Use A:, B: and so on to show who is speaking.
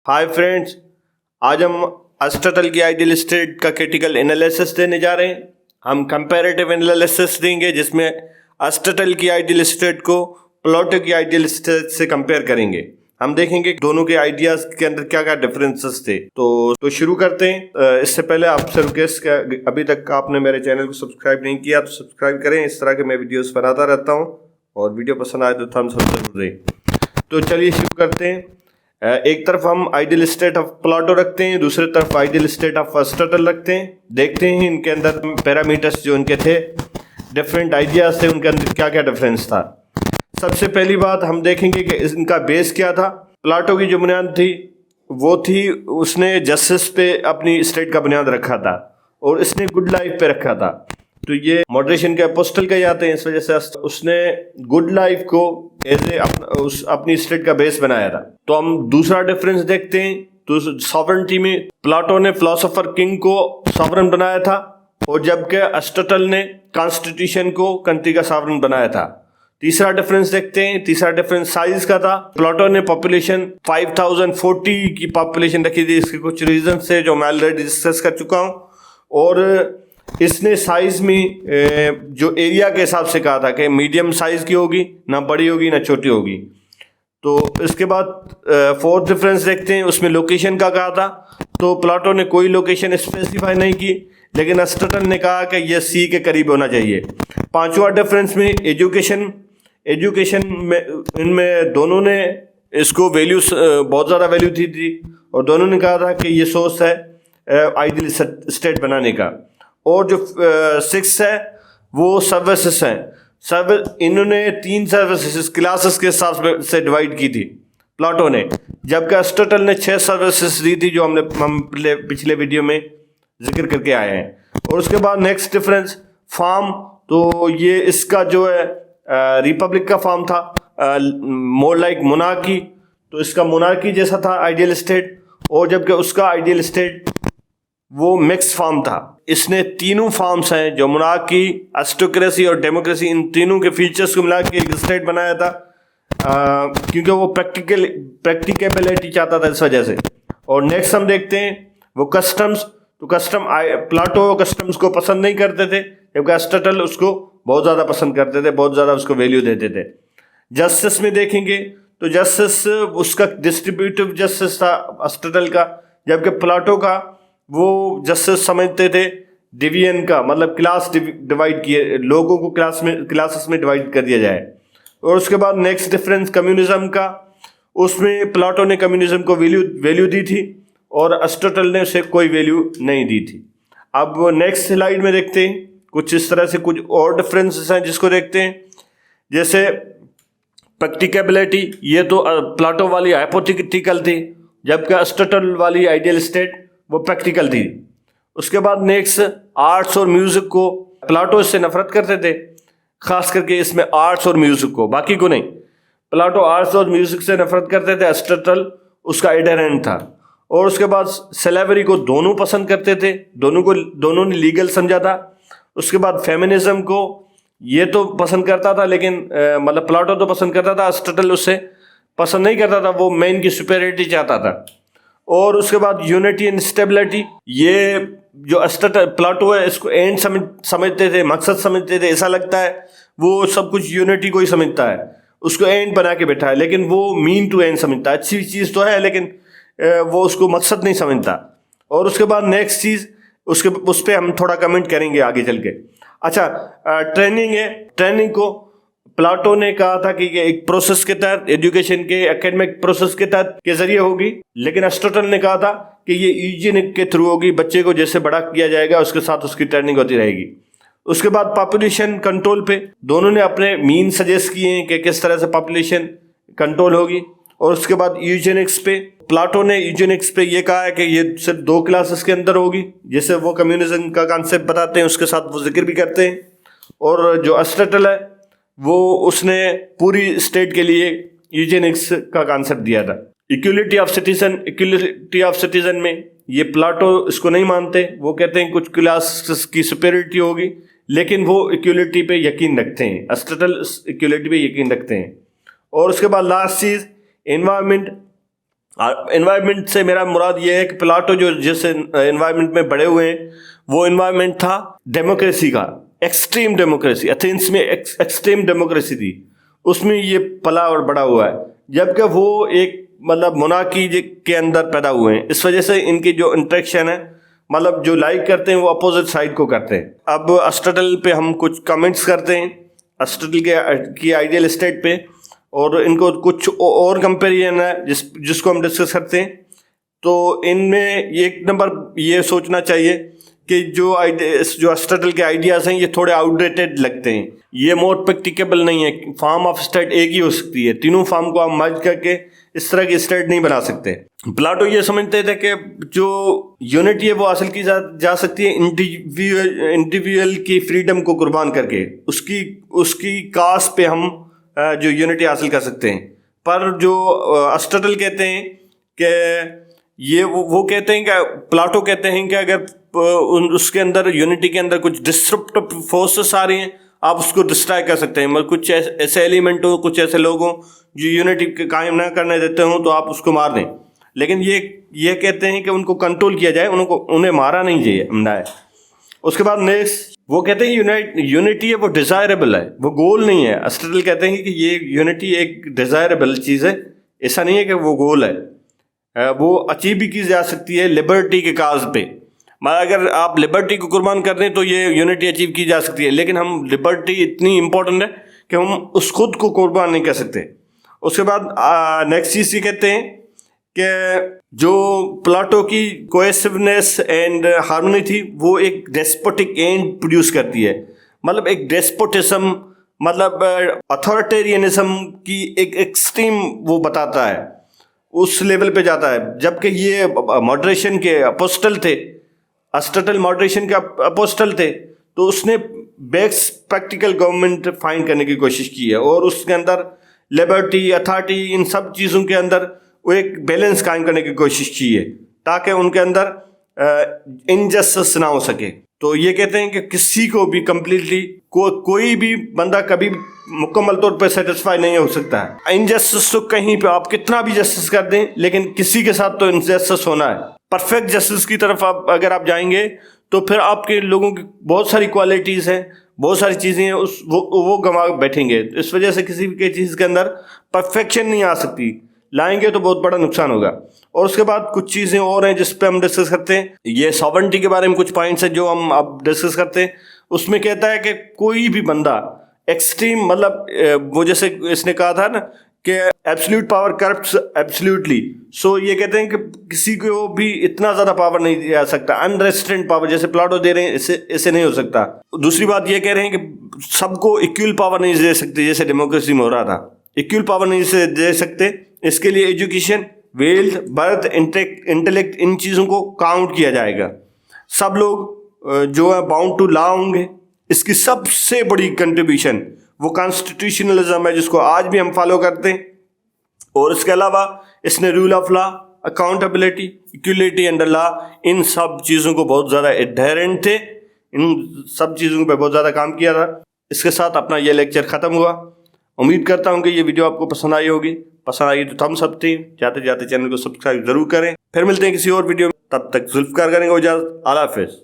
A: Hi friends, आज हम Aristotle की आइडियल स्टेट का क्रिटिकल एनालिसिस देने जा रहे हैं। हम कंपैरेटिव एनालिसिस देंगे जिसमें अरिस्टोटल की आइडियल स्टेट को प्लेटो की आइडियल स्टेट से कंपेयर करेंगे। हम देखेंगे दोनों के आइडियाज के अंदर क्या क्या डिफरेंसेस थे। तो शुरू करते हैं। इससे पहले आपसे रिक्वेस्ट, अभी तक आपने मेरे चैनल को सब्सक्राइब नहीं किया तो सब्सक्राइब करें। इस तरह के मैं वीडियोस बनाता रहता हूँ और वीडियो पसंद आए तो थम्स अप जरूर दें। तो चलिए शुरू करते हैं। एक तरफ हम आइडियल स्टेट ऑफ प्लेटो रखते हैं, दूसरी तरफ आइडियल स्टेट ऑफ अरिस्टोटल रखते हैं। देखते हैं इनके अंदर पैरामीटर्स जो इनके थे, डिफरेंट आइडियाज थे, उनके अंदर क्या क्या डिफरेंस था। सबसे पहली बात हम देखेंगे कि इनका बेस क्या था। प्लेटो की जो बुनियाद थी वो थी, उसने जस्टिस पे अपनी स्टेट का बुनियाद रखा था और इसने गुड लाइफ पे रखा था। तो ये मॉडरेशन के अपोस्टल कहे जाते हैं, इस वजह से उसने गुड लाइफ को एज ए अपनी स्टेट का बेस बनाया था। तो हम दूसरा डिफरेंस देखते हैं। तो सॉवरेनिटी में प्लेटो ने फिलोसोफर किंग को सॉवरेन बनाया था और जबकि अरिस्टोटल ने कॉन्स्टिट्यूशन को कंट्री का सॉवरेन बनाया था। तीसरा डिफरेंस देखते हैं। तीसरा डिफरेंस साइज का था। प्लेटो ने पॉपुलेशन 5040 की पॉपुलेशन रखी थी। इसके कुछ रीजन से जो मैं ऑलरेडी डिस्कस कर चुका हूँ। और इसने साइज में जो एरिया के हिसाब से कहा था कि मीडियम साइज की होगी, ना बड़ी होगी ना छोटी होगी। तो इसके बाद फोर्थ डिफरेंस देखते हैं। उसमें लोकेशन का कहा था। तो प्लेटो ने कोई लोकेशन स्पेसिफाई नहीं की, लेकिन अरिस्टोटल ने कहा कि यह सी के करीब होना चाहिए। पांचवा डिफरेंस में एजुकेशन में इनमें दोनों ने इसको वैल्यूज बहुत ज़्यादा वैल्यू थी और दोनों ने कहा था कि ये सोर्स है आइडियल स्टेट बनाने का। और जो सिक्स है वो सर्विसेज हैं। इन्होंने 3 सर्विसेज क्लासेस के हिसाब से डिवाइड की थी प्लेटो ने, जबकि अरिस्टोटल ने 6 सर्विसेज दी थी, जो हम पिछले वीडियो में जिक्र करके आए हैं। और उसके बाद नेक्स्ट डिफरेंस फॉर्म। तो ये इसका जो है रिपब्लिक का फॉर्म था, मोर लाइक मोनार्की। तो इसका मोनार्की जैसा था आइडियल स्टेट, और जबकि उसका आइडियल स्टेट वो मिक्स फॉर्म था। इसने तीनों फॉर्म्स हैं, जो मोनार्की, एरिस्टोक्रेसी और डेमोक्रेसी, इन तीनों के फीचर्स को मिला के एक स्टेट बनाया था, क्योंकि वो प्रैक्टिकेबिलिटी चाहता था इस वजह से। और नेक्स्ट हम देखते हैं वो कस्टम्स। तो प्लेटो कस्टम्स को पसंद नहीं करते थे, जबकि अरिस्टोटल उसको बहुत ज़्यादा पसंद करते थे, बहुत ज़्यादा उसको वैल्यू देते थे। जस्टिस में देखेंगे तो जस्टिस उसका डिस्ट्रीब्यूटिव जस्टिस था अरिस्टोटल का, जबकि प्लेटो का वो जस्टिस समझते थे डिवीजन का, मतलब क्लास डिवाइड किए, लोगों को क्लासेस में डिवाइड कर दिया जाए। और उसके बाद नेक्स्ट डिफरेंस कम्युनिज्म का। उसमें प्लेटो ने कम्युनिज्म को वैल्यू दी थी और अरिस्टोटल ने उसे कोई वैल्यू नहीं दी थी। अब नेक्स्ट स्लाइड में देखते हैं कुछ इस तरह से कुछ और डिफरेंसेस हैं जिसको देखते हैं। जैसे प्रैक्टिकेबिलिटी, ये तो प्लेटो वाली हाइपोथेटिकल थी, जबकि अरिस्टोटल वाली आइडियल स्टेट वो प्रैक्टिकल थी। उसके बाद नेक्स्ट आर्ट्स और म्यूजिक को प्लेटो इससे नफरत करते थे, खास करके इसमें आर्ट्स और म्यूजिक को, बाकी को नहीं। प्लेटो आर्ट्स और म्यूजिक से नफरत करते थे, अरिस्टोटल उसका एडहेरेंट था। और उसके बाद स्लेवरी को दोनों पसंद करते थे, दोनों ने लीगल समझा था। उसके बाद फेमिनिज्म को ये तो पसंद करता था, लेकिन मतलब प्लेटो तो पसंद करता था, अरिस्टोटल उससे पसंद नहीं करता था, वो मैन की सुपेरियरिटी चाहता था। और उसके बाद यूनिटी एंड स्टेबिलिटी, ये जो अरिस्टोटल प्लेटो है इसको एंड समझते थे, मकसद समझते थे। ऐसा लगता है वो सब कुछ यूनिटी को ही समझता है, उसको एंड बना के बैठा है, लेकिन वो मीन टू एंड समझता है। अच्छी चीज़ तो है, लेकिन वो उसको मकसद नहीं समझता। और उसके बाद नेक्स्ट चीज़ उस पर हम थोड़ा कमेंट करेंगे आगे चल के। अच्छा, ट्रेनिंग है। ट्रेनिंग को प्लेटो ने कहा था कि ये एक प्रोसेस के तहत, एजुकेशन के एकेडमिक प्रोसेस के तहत के जरिए होगी, लेकिन अरिस्टोटल ने कहा था कि ये यूजेनिक के थ्रू होगी। बच्चे को जैसे बड़ा किया जाएगा उसके साथ उसकी ट्रेनिंग होती रहेगी। उसके बाद पॉपुलेशन कंट्रोल पे दोनों ने अपने मीन सजेस्ट किए हैं कि किस तरह से पॉपुलेशन कंट्रोल होगी। और उसके बाद यूजेनिक्स पे प्लेटो ने यूजेनिक्स पे ये कहा है कि ये सिर्फ 2 क्लासेस के अंदर होगी, जैसे वो कम्युनिज्म का कॉन्सेप्ट बताते हैं उसके साथ वो जिक्र भी करते हैं। और जो अरिस्टोटल है वो उसने पूरी स्टेट के लिए यूजेनिक्स का कॉन्सेप्ट दिया था। इक्वलिटी ऑफ सिटीजन में ये प्लेटो इसको नहीं मानते, वो कहते हैं कुछ क्लास की सुपेरियरिटी होगी, लेकिन वो इक्वलिटी पे यकीन रखते हैं। अरिस्टोटल इक्वलिटी पे यकीन रखते हैं। और उसके बाद लास्ट चीज एनवायरनमेंट। एनवायरनमेंट से मेरा मुराद ये है कि प्लाटो जो जिस एनवायरनमेंट में बड़े हुए हैं वो एनवायरनमेंट था डेमोक्रेसी का, एक्सट्रीम डेमोक्रेसी। एथेंस में एक्सट्रीम डेमोक्रेसी थी, उसमें ये पला और बड़ा हुआ है, जबकि वो एक मतलब मोनार्की के अंदर पैदा हुए हैं। इस वजह से इनकी जो इंटरेक्शन है, मतलब जो लाइक करते हैं वो अपोजिट साइड को करते हैं। अब अरिस्टोटल पे हम कुछ कमेंट्स करते हैं, अरिस्टोटल की आइडियल स्टेट पे, और इनको कुछ और कंपेरिजन है जिसको हम डिस्कस करते हैं। तो इनमें एक नंबर ये सोचना चाहिए कि जो अरिस्टोटल के आइडियाज़ हैं ये थोड़े आउटडेटेड लगते हैं, ये मोर प्रैक्टिकेबल नहीं है। फॉर्म ऑफ स्टेट एक ही हो सकती है, तीनों फॉर्म को आप मर्ज करके इस तरह की स्टेट नहीं बना सकते। प्लाटो ये समझते थे कि जो यूनिटी है वो हासिल की जा सकती है इंडिविजुअल की फ्रीडम को कुर्बान करके, उसकी काज पे हम जो यूनिटी हासिल कर सकते हैं। पर जो अरिस्टोटल कहते हैं कि ये वो कहते हैं कि प्लाटो कहते हैं कि अगर उसके अंदर यूनिटी के अंदर कुछ डिस्ट्रप्टिव फोर्सेस आ रही हैं, आप उसको डिस्ट्रॉय कर सकते हैं। मतलब कुछ ऐसे एलिमेंट हो, कुछ ऐसे लोग हों जो यूनिटी कायम ना करने देते हों, तो आप उसको मार दें। लेकिन ये कहते हैं कि उनको कंट्रोल किया जाए, उन्हें मारा नहीं चाहिए। उसके बाद नेक्स्ट वो कहते हैं यूनिटी है वो डिज़ायरेबल है, वो गोल नहीं है। अरिस्टोटल कहते हैं कि ये यूनिटी एक डिज़ायरेबल चीज़ है, ऐसा नहीं है कि वो गोल है, वो अचीव भी की जा सकती है लिबर्टी के काज पे। मगर अगर आप लिबर्टी को कुर्बान कर दें तो ये यूनिटी अचीव की जा सकती है, लेकिन हम लिबर्टी इतनी इंपॉर्टेंट है कि हम उस खुद को कुर्बान नहीं कर सकते। उसके बाद नेक्स्ट चीज़ ये कहते हैं कि जो प्लाटो की कोहेसिवनेस एंड हार्मनी थी वो एक डेस्पोटिक एंड प्रोड्यूस करती है। मतलब एक डेस्पोटिज्म, मतलब अथॉरिटेरियनिज्म की एक एक्सट्रीम वो बताता है, उस लेवल पे जाता है। जबकि ये मॉडरेशन के अपोस्टल थे, अरिस्टोटल मॉडरेशन के अपोस्टल थे, तो उसने बेस्ट प्रैक्टिकल गवर्नमेंट फाइंड करने की कोशिश की है, और उसके अंदर लिबर्टी, अथॉरिटी, इन सब चीज़ों के अंदर वो एक बैलेंस कायम करने की कोशिश की है ताकि उनके अंदर इनजस्टिस ना हो सके। तो ये कहते हैं कि किसी को भी कंप्लीटली कोई भी बंदा कभी मुकम्मल तौर पर सेटिस्फाई नहीं हो सकता है। इनजस्टिस तो कहीं पे आप कितना भी जस्टिस कर दें, लेकिन किसी के साथ तो इनजस्टिस होना है। परफेक्ट जस्टिस की तरफ अगर आप जाएंगे तो फिर आपके लोगों की बहुत सारी क्वालिटीज़ हैं, बहुत सारी चीज़ें हैं, वो गंवा बैठेंगे। इस वजह से किसी भी चीज़ के अंदर परफेक्शन नहीं आ सकती, लाएंगे तो बहुत बड़ा नुकसान होगा। और उसके बाद कुछ चीज़ें और हैं जिस पे हम डिस्कस करते हैं। ये सॉवरेंटी के बारे में कुछ पॉइंट्स हैं जो हम अब डिस्कस करते हैं। उसमें कहता है कि कोई भी बंदा एक्सट्रीम, मतलब वो जैसे इसने कहा था ना कि एब्सोल्यूट पावर करप्ट्स एब्सोल्यूटली, सो ये कहते हैं कि किसी को भी इतना ज़्यादा पावर नहीं दिया सकता, अनरेस्ट्रेंट पावर जैसे प्लाटो दे रहे हैं, ऐसे नहीं हो सकता। दूसरी बात ये कह रहे हैं कि सबको इक्वल पावर नहीं दे सकते, जैसे डेमोक्रेसी में हो रहा था, इक्वल पावर नहीं से दे सकते। इसके लिए एजुकेशन, वेल्थ, बर्थ, इंटेलेक्ट, इन चीज़ों को काउंट किया जाएगा। सब लोग जो है बाउंड टू लॉ होंगे। इसकी सबसे बड़ी कंट्रीब्यूशन वो कॉन्स्टिट्यूशनलिज्म है जिसको आज भी हम फॉलो करते हैं। और इसके अलावा इसने rule of law, accountability, equality under law, इन सब चीज़ों को बहुत ज़्यादा एडहेरेंट थे, इन सब चीज़ों पर बहुत ज़्यादा काम किया था। इसके साथ अपना ये लेक्चर ख़त्म हुआ। उम्मीद करता हूँ कि ये वीडियो आपको पसंद आई होगी। पसंद आई तो थम्स अप दी, जाते जाते चैनल को सब्सक्राइब जरूर करें। फिर मिलते हैं किसी और वीडियो में, तब तक जुल्फ़कार करेंगे इजाज़त। अल्लाह हाफ़िज़।